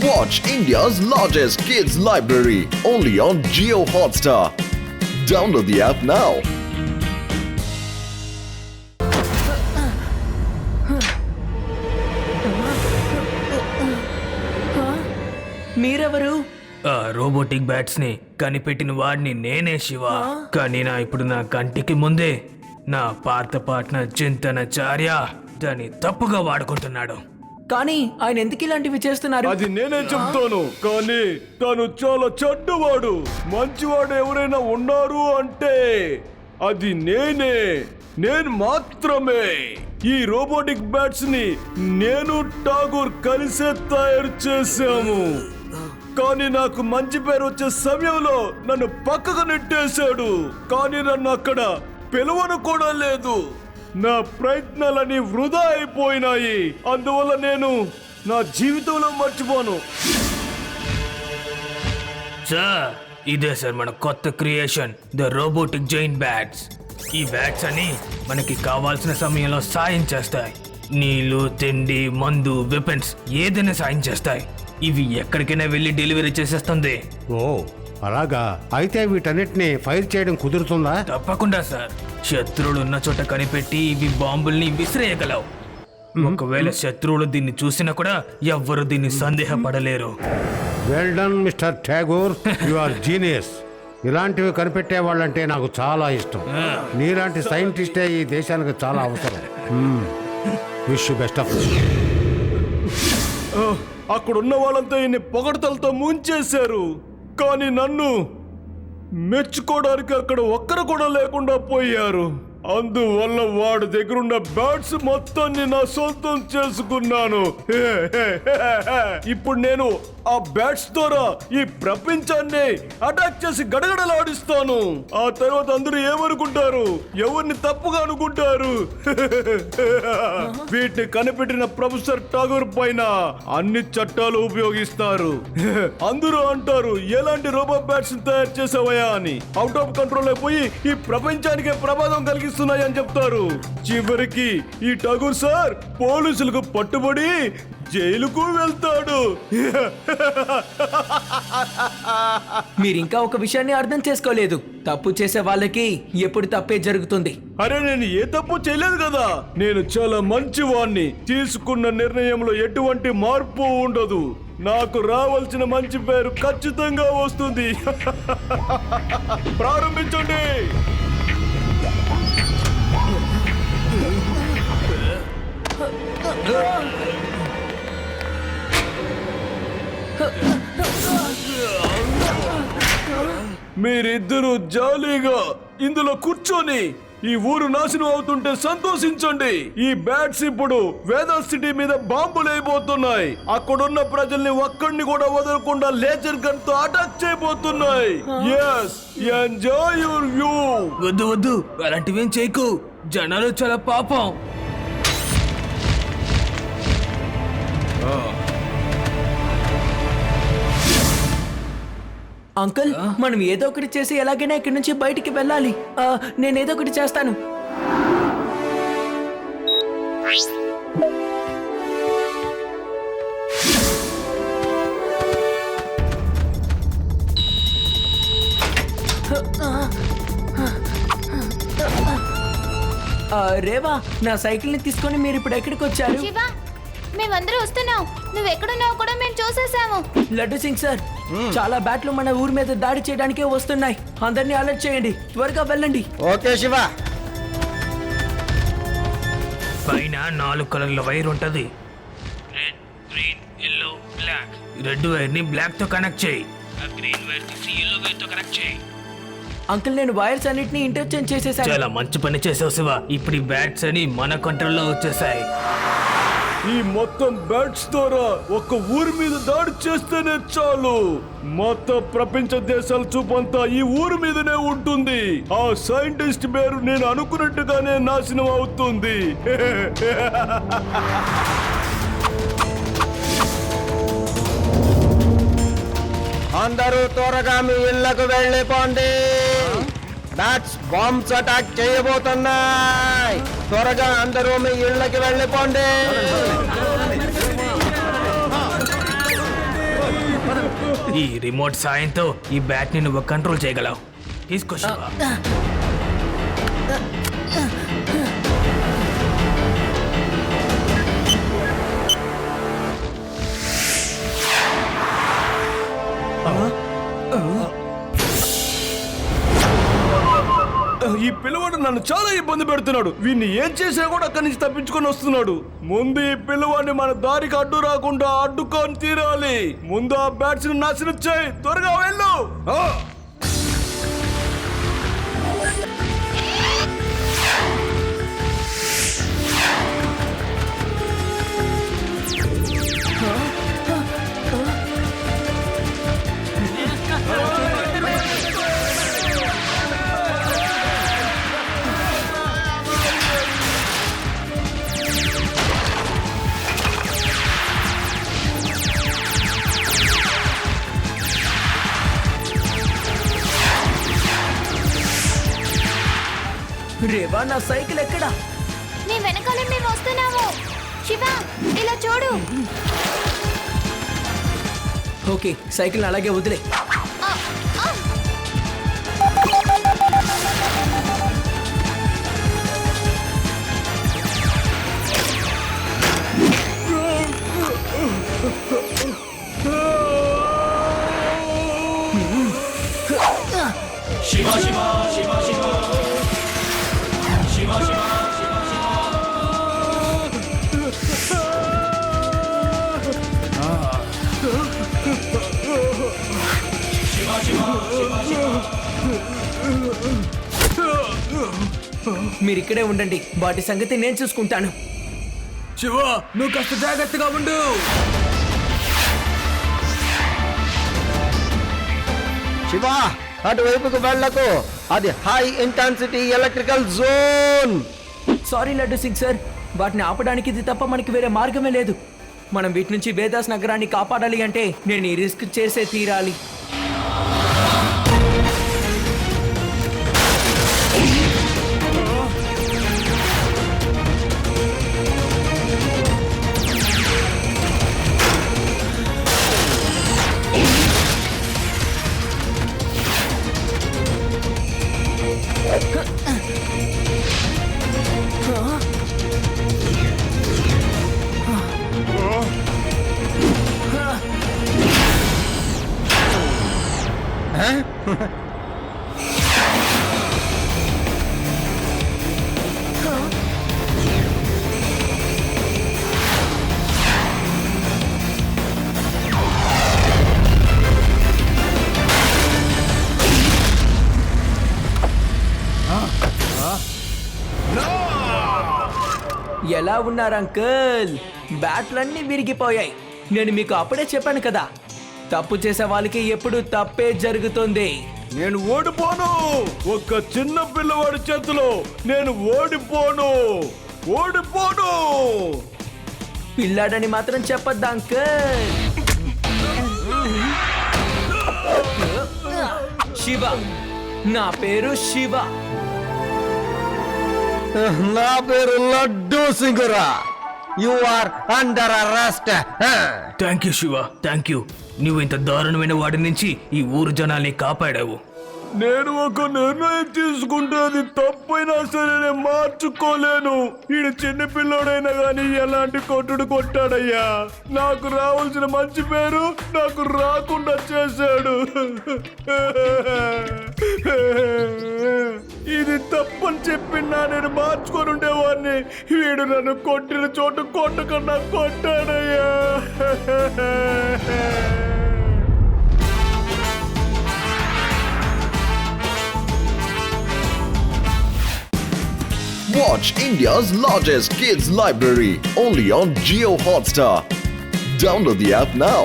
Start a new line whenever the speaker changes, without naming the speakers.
Watch India's largest kids library only on Jio Hotstar. Download the app now.
మీరెవరు?
Robotic bats ని కనిపెట్టిన వాడిని నేనే శివ. కానీ ఇప్పుడు నా కంటికి ముందే నా పాత పార్ట్నర్ చింతనాచార్య దాన్ని తప్పుగా వాడుకుంటున్నాడు.
కానీ ఆయన ఎందుకు ఇలాంటివి చేస్తున్నారు?
అది నేనే చెప్తాను. కానీ తను చాలా చెడ్డవాడు. మంచివాడు ఎవరైనా ఉన్నారు అంటే అది నేను మాత్రమే. ఈ రోబోటిక్ బ్యాట్స్ ని నేను ఠాగూర్ కలిసే తయారు చేశాము. కానీ నాకు మంచి పేరు వచ్చే సమయంలో నన్ను పక్కకు నెట్టేశాడు. కానీ నన్ను అక్కడ పిలవను కూడా లేదు. నా ప్రయత్నాలన్నీ వృధా అయిపోయినాయి. అందువల్ల నేను నా జీవితంలో మర్చిపోను.
సార్, ఇదే సార్ మన కొత్త creation, the robotic giant bats. ఈ బ్యాట్స్ అని మనకి కావాల్సిన సమయంలో సాయం చేస్తాయి. నీళ్లు, తిండి, మందు, వెపన్స్ ఏదైనా సాయం చేస్తాయి. ఇవి ఎక్కడికైనా వెళ్ళి డెలివరీ చేసేస్తుంది.
ఓ అలాగా? అయితే వీటన్నిటిని ఫైర్ చేయడం కుదురుతుందా?
తప్పకుండా సార్. శత్రువులు ఉన్న చోట కనిపెట్టి ఇవి బాంబుల్ని విసిరేయగలవు. ఒకవేళ శత్రువులు దీన్ని చూసినా కూడా ఎవ్వరు దీన్ని సందేహపడలేరు.
Well done mister Tagore, you are genius. ఇలాంటివి కనిపెట్టే వాళ్ళంటే నాకు చాలా ఇష్టం. నీలాంటి సైంటిస్టే ఈ దేశానికి చాలా అవసరం. Wish best of.
అక్కడున్న వాళ్ళంతా ఈయన్ని పొగడతలతో ముంచేశారు. కానీ నన్ను మెచ్చుకోవడానికి అక్కడ ఒక్కరు కూడా లేకుండా పోయారు. అందువల్ల వాడి దగ్గరున్న బ్యాట్స్ మొత్తాన్ని నా సొంతం చేసుకున్నాను. ఇప్పుడు నేను ఆ బ్యాట్స్ ద్వారా ఈ ప్రపంచాన్ని అటాక్ చేసి గడగడలాడిస్తాను. ఆ తర్వాత అందరూ ఏమనుకుంటారు? ఎవరిని తప్పుగా అనుకుంటారు? వీటిని కనిపెట్టిన ప్రొఫెసర్ ఠాగూర్ పైన అన్ని చట్టాలు ఉపయోగిస్తారు. అందరూ అంటారు, ఎలాంటి రోబో బ్యాట్స్ తయారు చేసావయా అని. అవుట్ ఆఫ్ కంట్రోల్ అయిపోయి ఈ ప్రపంచానికే ప్రమాదం కలిగిస్తున్నాయి అని చెప్తారు. చివరికి ఈ ఠాగూర్ సార్ పోలీసులకు పట్టుబడి జైలుకు వెళ్తాడు.
మీరింకా ఒక విషయాన్ని అర్థం చేసుకోలేదు. తప్పు చేసే వాళ్ళకి ఎప్పుడు తప్పే జరుగుతుంది.
అరే, నేను ఏ తప్పు చేయలేదు కదా. నేను చాలా మంచివాణ్ణి. తీసుకున్న నిర్ణయంలో ఎటువంటి మార్పు ఉండదు. నాకు రావాల్సిన మంచి పేరు ఖచ్చితంగా వస్తుంది. ప్రారంభించండి. మీరిద్దరూ జాలీగా ఇందులో కూర్చొని ఈ ఊరు నాశనం అవుతుంటే సంతోషించండి. ఈ బ్యాట్స్ ఇప్పుడు వేదా సిటీ మీద బాంబులు అయిపోతున్నాయి. అక్కడున్న ప్రజల్ని ఒక్కడిని కూడా వదలకుండా లేజర్ గన్ తో attack చేయబోతున్నాయి. yes, enjoy your view.
వద్దు వద్దు, అలాంటివేం చేయకు. జనాలు చాలా పాపం.
అంకుల్, మనం ఏదో ఒకటి చేసి ఎలాగైనా ఇక్కడి నుంచి బయటికి వెళ్ళాలి. నేను ఏదో ఒకటి చేస్తాను. రేవా, నా సైకిల్ ని తీసుకొని మీరు ఇప్పుడు ఎక్కడికి వచ్చారు?
మేమందరూ వస్తున్నాం. నువ్వు ఎక్కడున్నావు కూడా మేము చూసేసాము.
లడ్డు సింగ్ సార్, చాలా బ్యాట్లు మన ఊరి మీద దాడి చేయడానికే వస్తున్నాయి. అందరినీ అలర్ట్ చేయండి. త్వరగా వెళ్ళండి.
ఓకే శివ.
పైన 4 కలర్ల వైర్ ఉంటది. Red, green, yellow, black. Red wire ని బ్లాక్ తో కనెక్ట్ చేయి. ఆ గ్రీన్ వైర్ తీసి ఎల్లో వైర్ తో కనెక్ట్ చేయి.
అంకుల్, నేను వైర్స్ అన్నిటిని ఇంటర్చేంజ్ చేసేసాను.
చాలా మంచి పని చేసావు శివ. ఇప్పుడు ఈ బ్యాట్స్ అని మన కంట్రోల్లో వచ్చేసాయి.
ఈ మొత్తం బ్యాట్స్ ద్వారా ఒక ఊరి మీద దాడి చేస్తేనే చాలు. మొత్తం ప్రపంచ దేశాల చూపంతా ఈ ఊరి మీదనే ఉంటుంది. ఆ సైంటిస్ట్ పేరు నేను అనుకున్నట్టుగానే నాశనం అవుతుంది.
అందరూ త్వరగా మీ ఇళ్లకు వెళ్ళిపోండి. బ్యాట్స్ బాంబ్స్ అటాక్ చేయబోతున్నాయి. త్వరగా అందరూ మీ ఇళ్లకి వెళ్ళిపోండి.
ఈ రిమోట్ సాయంతో ఈ బ్యాట్ ని నువ్వు కంట్రోల్ చేయగలవు. తీసుకో శివ.
ఈ పిల్లవాడు నన్ను చాలా ఇబ్బంది పెడుతున్నాడు. వీడిని ఏం చేసినా కూడా అక్కడి నుంచి తప్పించుకొని వస్తున్నాడు. ముందు ఈ పిల్లవాడిని మన దారికి అడ్డు రాకుండా అడ్డుకొని తీరాలి. ముందు ఆ బ్యాట్స్ నాశనం చేయి. త్వరగా వెళ్ళు.
రేవా, నా సైకిల్ ఎక్కడా?
నీ వెనకాలే మేము వస్తున్నాము. శివ, ఇలా చూడు.
ఓకే, సైకిల్ అలాగే వదిలే.
ఆ, ఆ.
మీరు ఇక్కడే ఉండండి, వాటి సంగతి నేను చూసుకుంటాను.
శివ, నువ్వు కాస్త జాగ్రత్తగా ఉండు.
శివ, అటువైపుకు వెళ్ళకు. అది high intensity electrical zone.
Sorry laddu Singh sir, వాటిని ఆపడానికి ఇది తప్ప మనకి వేరే మార్గమే లేదు. మనం వీటి నుంచి వేదాస్ నగరాన్ని కాపాడాలి అంటే నేను ఈ రిస్క్ చేసే తీరాలి. ఎలా ఉన్నారు అంకుల్? బ్యాట్లన్నీ విరిగిపోయాయి. నేను మీకు అప్పుడే చెప్పాను కదా, తప్పు చేసే వాళ్ళకి ఎప్పుడు తప్పే జరుగుతుంది.
నేను ఓడిపోను. ఒక్క చిన్న పిల్లవాడి చేతిలో నేను ఓడిపోను. ఓడిపోను.
పిల్లాడని మాత్రం చెప్పొద్దు అంకుల్. శివ, నా పేరు శివ.
నా పేరు Laddu Singura. You are under arrest.
Thank you Shiva, thank you. నువ్వు ఇంత దారుణమైన వాడి నుంచి ఈ ఊరు జనాల్ని కాపాడావు.
నేను ఒక నిర్ణయం తీసుకుంటే అది తప్పైనా సరే నేను మార్చుకోలేను. ఈడు చిన్న పిల్లోడైనా గాని ఎలాంటి కొట్టుడు కొట్టాడయ్యా. నాకు రావాల్సిన మంచి పేరు నాకు రాకుండా చేశాడు. ఇది తప్పని చెప్పినా నేను మార్చుకొని ఉండేవాడిని. వీడు నన్ను కొట్టిన చోట కొట్టకన్నా కొట్టాడయ్యా.
Watch India's largest kids library only on Jio Hotstar. Download the app now.